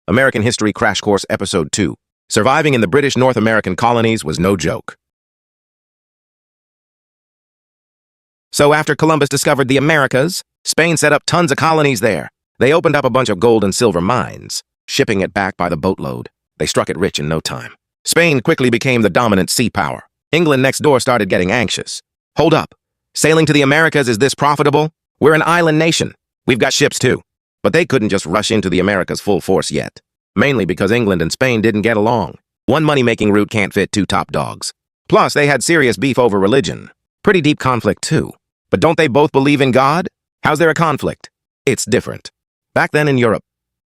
American History Crash Course Episode 2. Surviving in the British North American colonies was no joke. So after Columbus discovered the Americas, Spain set up tons of colonies there. They opened up a bunch of gold and silver mines, shipping it back by the boatload. They struck it rich in no time. Spain quickly became the dominant sea power. England next door started getting anxious. Hold up. Sailing to the Americas, is this profitable? We're an island nation. We've got ships too. But they couldn't just rush into the Americas full force yet. Mainly because England and Spain didn't get along. One money-making route can't fit two top dogs. Plus, they had serious beef over religion. Pretty deep conflict too. But don't they both believe in God? How's there a conflict? It's different. Back then in Europe,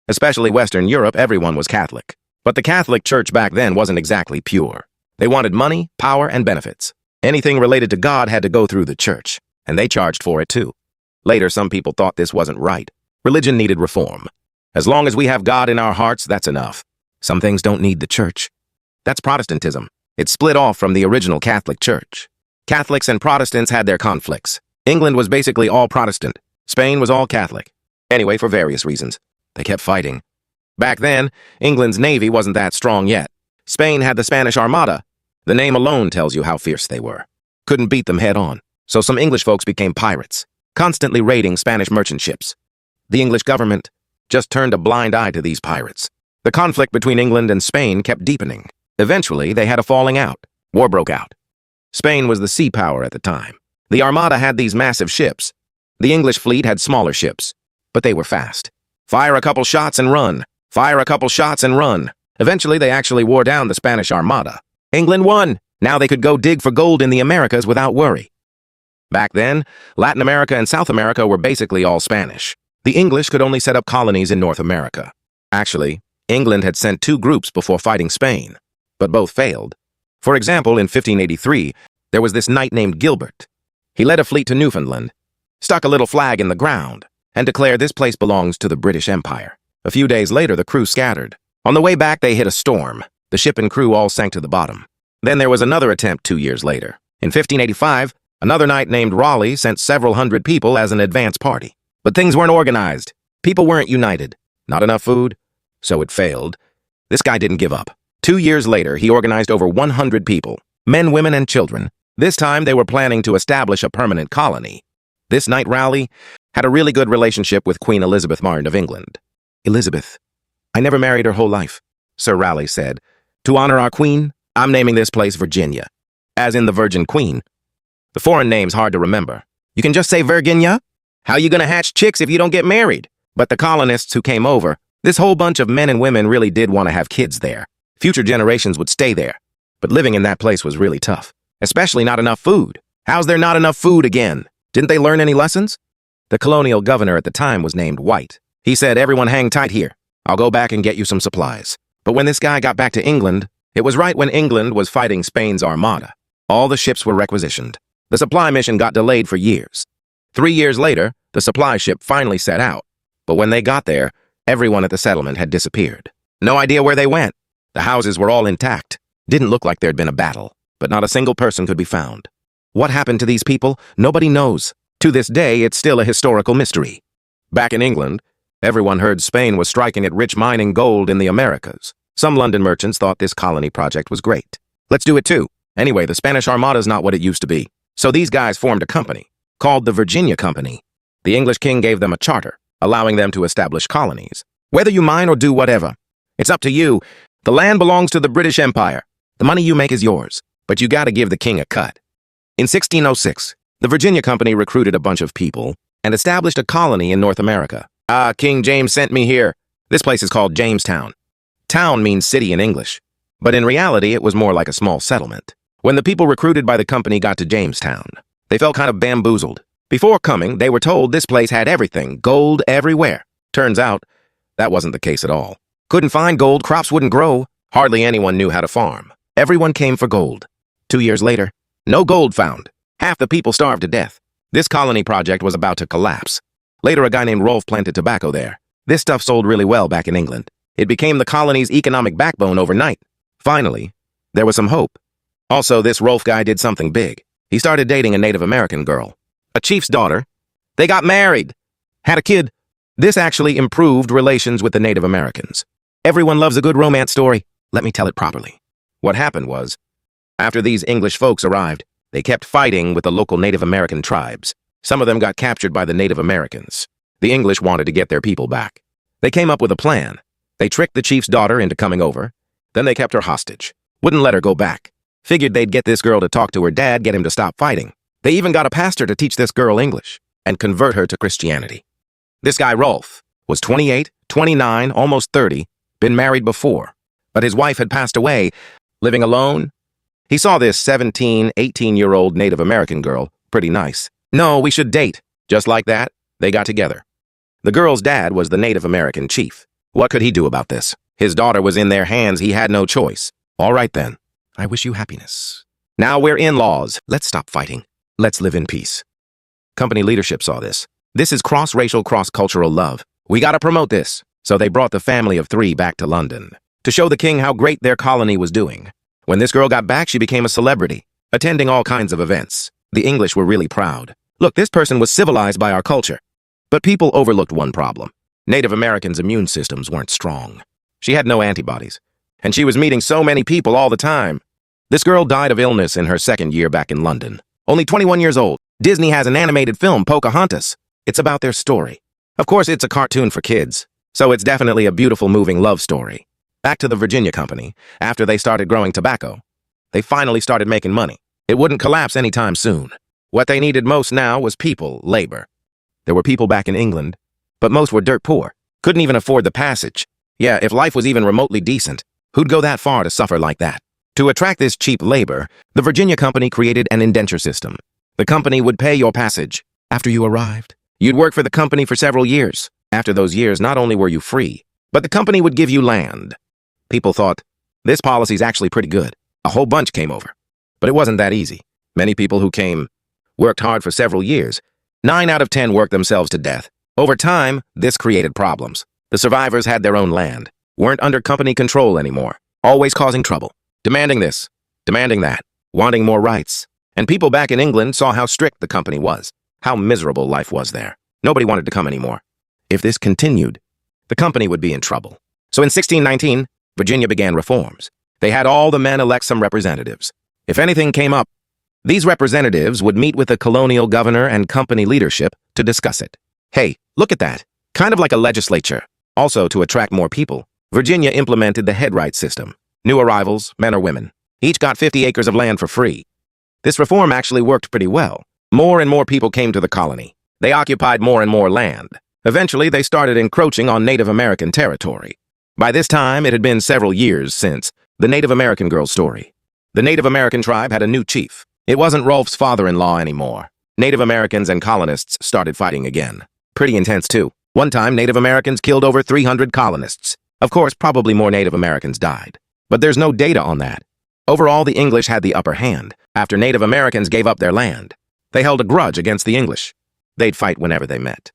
especially Western Europe, everyone was Catholic. But the Catholic Church back then wasn't exactly pure. They wanted money, power, and benefits. Anything related to God had to go through the church, and they charged for it too. Later, some people thought this wasn't right. Religion needed reform. As long as we have God in our hearts, that's enough. Some things don't need the church. That's Protestantism. It split off from the original Catholic Church. Catholics and Protestants had their conflicts. England was basically all Protestant. Spain was all Catholic. Anyway, for various reasons. They kept fighting. Back then, England's navy wasn't that strong yet. Spain had the Spanish Armada. The name alone tells you how fierce they were. Couldn't beat them head on. So some English folks became pirates, constantly raiding Spanish merchant ships. The English government just turned a blind eye to these pirates. The conflict between England and Spain kept deepening. Eventually, they had a falling out. War broke out. Spain was the sea power at the time. The Armada had these massive ships. The English fleet had smaller ships, but they were fast. Fire a couple shots and run. Fire a couple shots and run. Eventually, they actually wore down the Spanish Armada. England won. Now they could go dig for gold in the Americas without worry. Back then, Latin America and South America were basically all Spanish. The English could only set up colonies in North America. Actually, England had sent two groups before fighting Spain, but both failed. For example, in 1583, there was this knight named Gilbert. He led a fleet to Newfoundland, stuck a little flag in the ground, and declared this place belongs to the British Empire. A few days later, the crew scattered. On the way back, they hit a storm. The ship and crew all sank to the bottom. Then there was another attempt 2 years later. In 1585, another knight named Raleigh sent several hundred people as an advance party. But things weren't organized. People weren't united. Not enough food. So it failed. This guy didn't give up. 2 years later, he organized over 100 people, men, women, and children. This time, they were planning to establish a permanent colony. This knight Raleigh had a really good relationship with Queen Elizabeth Martin of England. Elizabeth. I never married her whole life, Sir Raleigh said. To honor our queen, I'm naming this place Virginia, as in the Virgin Queen. The foreign name's hard to remember. You can just say Virginia. How you gonna hatch chicks if you don't get married? But the colonists who came over, this whole bunch of men and women really did want to have kids there. Future generations would stay there. But living in that place was really tough. Especially not enough food. How's there not enough food again? Didn't they learn any lessons? The colonial governor at the time was named White. He said, everyone hang tight here. I'll go back and get you some supplies. But when this guy got back to England, it was right when England was fighting Spain's Armada. All the ships were requisitioned. The supply mission got delayed for years. 3 years later, the supply ship finally set out. But when they got there, everyone at the settlement had disappeared. No idea where they went. The houses were all intact. Didn't look like there'd been a battle, but not a single person could be found. What happened to these people? Nobody knows. To this day, it's still a historical mystery. Back in England, everyone heard Spain was striking at rich mining gold in the Americas. Some London merchants thought this colony project was great. Let's do it too. Anyway, the Spanish Armada's not what it used to be. So these guys formed a company, called the Virginia Company. The English king gave them a charter, allowing them to establish colonies. Whether you mine or do whatever, it's up to you. The land belongs to the British Empire. The money you make is yours, but you gotta give the king a cut. In 1606, the Virginia Company recruited a bunch of people and established a colony in North America. King James sent me here. This place is called Jamestown. Town means city in English, but in reality, it was more like a small settlement. When the people recruited by the company got to Jamestown, they felt kind of bamboozled. Before coming, they were told this place had everything, gold everywhere. Turns out, that wasn't the case at all. Couldn't find gold, crops wouldn't grow. Hardly anyone knew how to farm. Everyone came for gold. 2 years later, no gold found. Half the people starved to death. This colony project was about to collapse. Later, a guy named Rolfe planted tobacco there. This stuff sold really well back in England. It became the colony's economic backbone overnight. Finally, there was some hope. Also, this Rolfe guy did something big. He started dating a Native American girl, a chief's daughter. They got married, had a kid. This actually improved relations with the Native Americans. Everyone loves a good romance story. Let me tell it properly. What happened was, after these English folks arrived, they kept fighting with the local Native American tribes. Some of them got captured by the Native Americans. The English wanted to get their people back. They came up with a plan. They tricked the chief's daughter into coming over. Then they kept her hostage. Wouldn't let her go back. Figured they'd get this girl to talk to her dad, get him to stop fighting. They even got a pastor to teach this girl English and convert her to Christianity. This guy, Rolf, was 28, 29, almost 30, been married before. But his wife had passed away, living alone. He saw this 17, 18-year-old Native American girl, pretty nice. No, we should date. Just like that, they got together. The girl's dad was the Native American chief. What could he do about this? His daughter was in their hands, he had no choice. All right then, I wish you happiness. Now we're in-laws. Let's stop fighting. Let's live in peace. Company leadership saw this. This is cross-racial, cross-cultural love. We gotta promote this. So they brought the family of 3 back to London to show the king how great their colony was doing. When this girl got back, she became a celebrity, attending all kinds of events. The English were really proud. Look, this person was civilized by our culture. But people overlooked one problem. Native Americans' immune systems weren't strong. She had no antibodies, and she was meeting so many people all the time. This girl died of illness in her 2nd year back in London. Only 21 years old. Disney has an animated film, Pocahontas. It's about their story. Of course, it's a cartoon for kids, so it's definitely a beautiful, moving love story. Back to the Virginia Company, after they started growing tobacco. They finally started making money. It wouldn't collapse anytime soon. What they needed most now was people, labor. There were people back in England, but most were dirt poor, couldn't even afford the passage. Yeah, if life was even remotely decent, who'd go that far to suffer like that? To attract this cheap labor, the Virginia Company created an indenture system. The company would pay your passage after you arrived. You'd work for the company for several years. After those years, not only were you free, but the company would give you land. People thought, this policy's actually pretty good. A whole bunch came over. But it wasn't that easy. Many people who came worked hard for several years. 9 out of 10 worked themselves to death. Over time, this created problems. The survivors had their own land, weren't under company control anymore, always causing trouble, demanding this, demanding that, wanting more rights. And people back in England saw how strict the company was, how miserable life was there. Nobody wanted to come anymore. If this continued, the company would be in trouble. So in 1619, Virginia began reforms. They had all the men elect some representatives. If anything came up, these representatives would meet with the colonial governor and company leadership to discuss it. Hey, look at that. Kind of like a legislature. Also, to attract more people, Virginia implemented the headright system. New arrivals, men or women, each got 50 acres of land for free. This reform actually worked pretty well. More and more people came to the colony. They occupied more and more land. Eventually, they started encroaching on Native American territory. By this time, it had been several years since the Native American girl's story. The Native American tribe had a new chief. It wasn't Rolf's father-in-law anymore. Native Americans and colonists started fighting again. Pretty intense, too. One time, Native Americans killed over 300 colonists. Of course, probably more Native Americans died. But there's no data on that. Overall, the English had the upper hand after Native Americans gave up their land. They held a grudge against the English. They'd fight whenever they met.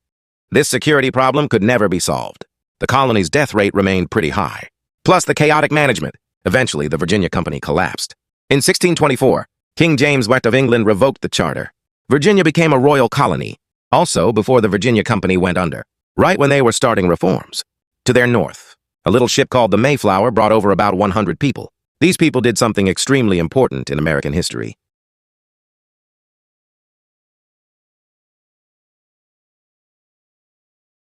This security problem could never be solved. The colony's death rate remained pretty high. Plus the chaotic management. Eventually, the Virginia Company collapsed. In 1624, King James I of England revoked the charter. Virginia became a royal colony, also before the Virginia Company went under, right when they were starting reforms. To their north, a little ship called the Mayflower brought over about 100 people. These people did something extremely important in American history.